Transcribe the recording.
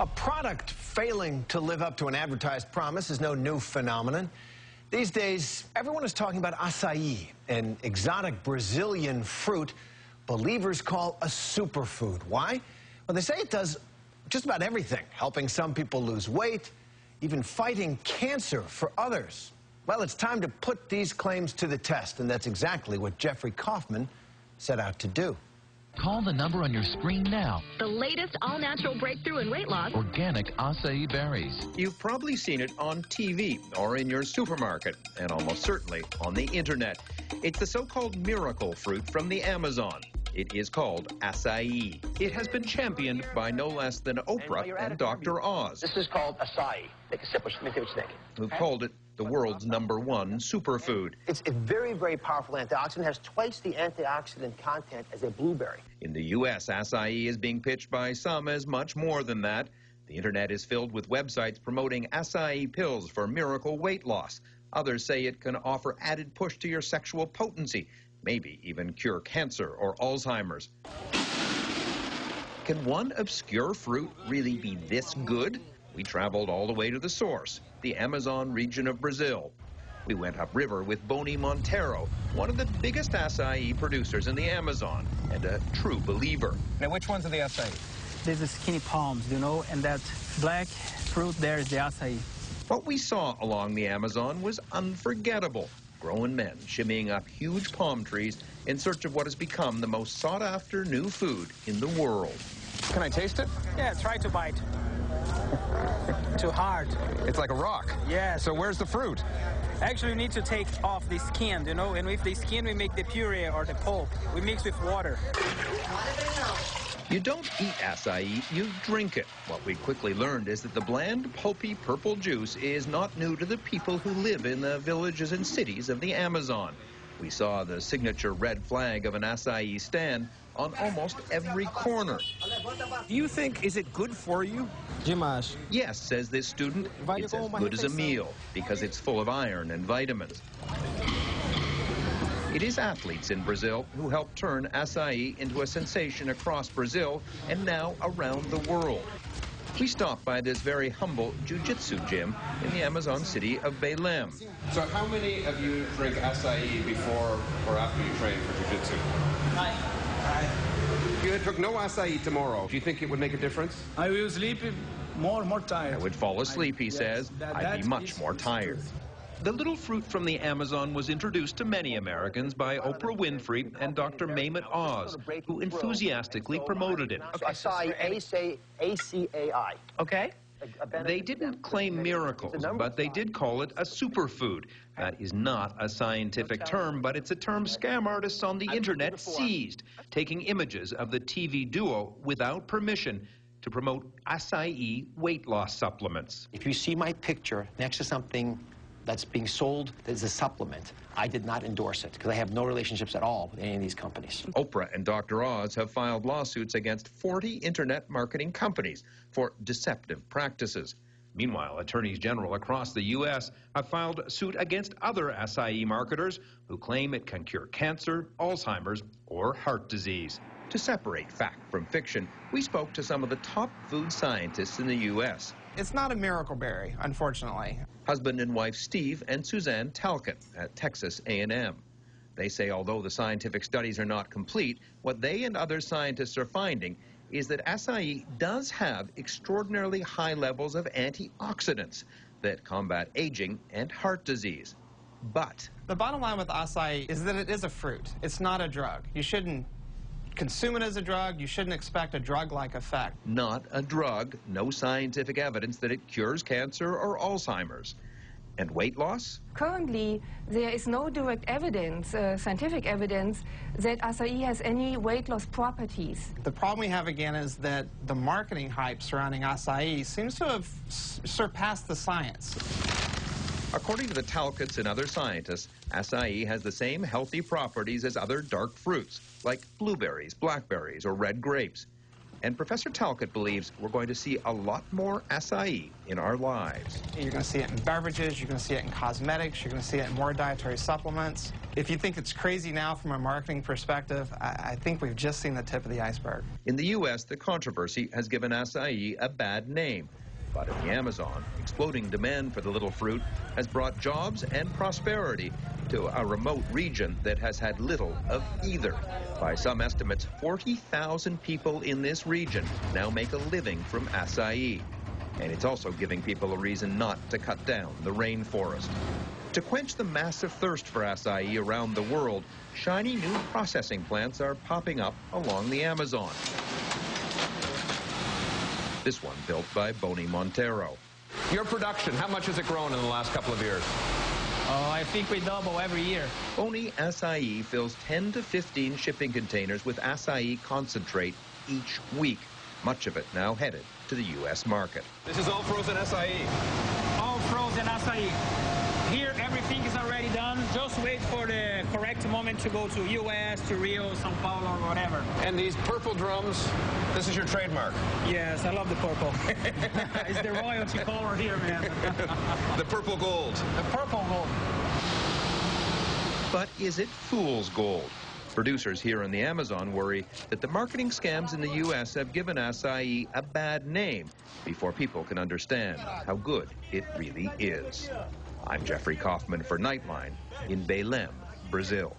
A product failing to live up to an advertised promise is no new phenomenon. These days, everyone is talking about acai, an exotic Brazilian fruit believers call a superfood. Why? Well, they say it does just about everything, helping some people lose weight, even fighting cancer for others. Well, it's time to put these claims to the test, and that's exactly what Jeffrey Kaufman set out to do. Call the number on your screen now. The latest all-natural breakthrough in weight loss. Organic acai berries. You've probably seen it on TV or in your supermarket, and almost certainly on the internet. It's the so-called miracle fruit from the Amazon. It is called acai. It has been championed by no less than Oprah and Dr. Oz. This is called acai. Take a sip. Let me see what you think. Who called it the world's #1 superfood. It's a very, very powerful antioxidant. It has twice the antioxidant content as a blueberry. In the U.S., acai is being pitched by some as much more than that. The internet is filled with websites promoting acai pills for miracle weight loss. Others say it can offer added push to your sexual potency, maybe even cure cancer or Alzheimer's. Can one obscure fruit really be this good? We traveled all the way to the source, the Amazon region of Brazil. We went upriver with Boni Monteiro, one of the biggest acai producers in the Amazon, and a true believer. Now, which ones are the acai? These are skinny palms, you know, and that black fruit there is the acai. What we saw along the Amazon was unforgettable. Grown men shimmying up huge palm trees in search of what has become the most sought-after new food in the world. Can I taste it? Yeah, try to bite. Too hard. It's like a rock. Yeah. So where's the fruit? Actually, we need to take off the skin, you know, and with the skin we make the puree or the pulp. We mix with water. You don't eat acai, you drink it. What we quickly learned is that the bland, pulpy purple juice is not new to the people who live in the villages and cities of the Amazon. We saw the signature red flag of an acai stand on almost every corner. Do you think, is it good for you? Demais. Yes, says this student, it's as good as a meal because it's full of iron and vitamins. It is athletes in Brazil who helped turn acai into a sensation across Brazil and now around the world. We stopped by this very humble jiu-jitsu gym in the Amazon city of Belém. So how many of you drink acai before or after you train for jiu-jitsu? If you took no acai tomorrow, do you think it would make a difference? I will sleep more tired. I would fall asleep, he says. I'd be much more tired. The little fruit from the Amazon was introduced to many Americans by Oprah Winfrey and Dr. Mehmet Oz, who enthusiastically promoted it. Acai, A-C-A-I. Okay. They didn't claim miracles, but they did call it a superfood. That is not a scientific term, but it's a term scam artists on the internet seized, taking images of the TV duo without permission to promote acai weight loss supplements. If you see my picture next to something that's being sold as a supplement, I did not endorse it because I have no relationships at all with any of these companies. Oprah and Dr. Oz have filed lawsuits against 40 internet marketing companies for deceptive practices. Meanwhile, attorneys general across the U.S. have filed suit against other acai marketers who claim it can cure cancer, Alzheimer's, or heart disease. To separate fact from fiction, we spoke to some of the top food scientists in the U.S. It's not a miracle berry, unfortunately. Husband and wife Steve and Suzanne Talcott at Texas A&M. They say although the scientific studies are not complete, what they and other scientists are finding is that acai does have extraordinarily high levels of antioxidants that combat aging and heart disease. But The bottom line with acai is that it is a fruit. It's not a drug. You shouldn't consume it as a drug. You shouldn't expect a drug-like effect. Not a drug, no scientific evidence that it cures cancer or Alzheimer's. And weight loss? Currently, there is no direct evidence, scientific evidence, that acai has any weight loss properties. The problem we have again is that the marketing hype surrounding acai seems to have surpassed the science. According to the Talcotts and other scientists, acai has the same healthy properties as other dark fruits, like blueberries, blackberries, or red grapes. And Professor Talcott believes we're going to see a lot more acai in our lives. You're going to see it in beverages, you're going to see it in cosmetics, you're going to see it in more dietary supplements. If you think it's crazy now from a marketing perspective, I think we've just seen the tip of the iceberg. In the U.S., the controversy has given acai a bad name. But in the Amazon, exploding demand for the little fruit has brought jobs and prosperity to a remote region that has had little of either. By some estimates, 40,000 people in this region now make a living from acai. And it's also giving people a reason not to cut down the rainforest. To quench the massive thirst for acai around the world, shiny new processing plants are popping up along the Amazon. This one built by Boni Montero. Your production, how much has it grown in the last couple of years? Oh, I think we double every year. Boni Acai fills 10 to 15 shipping containers with acai concentrate each week, much of it now headed to the U.S. market. This is all frozen acai. All frozen acai. Here, everything is already done. Just wait for the correct moment to go to U.S., to Rio, Sao Paulo, or whatever. And these purple drums, this is your trademark. Yes, I love the purple. It's the royalty color here, man. The purple gold. The purple gold. But is it fool's gold? Producers here in the Amazon worry that the marketing scams in the U.S. have given acai a bad name before people can understand how good it really is. I'm Jeffrey Kaufman for Nightline in Belém, Brazil.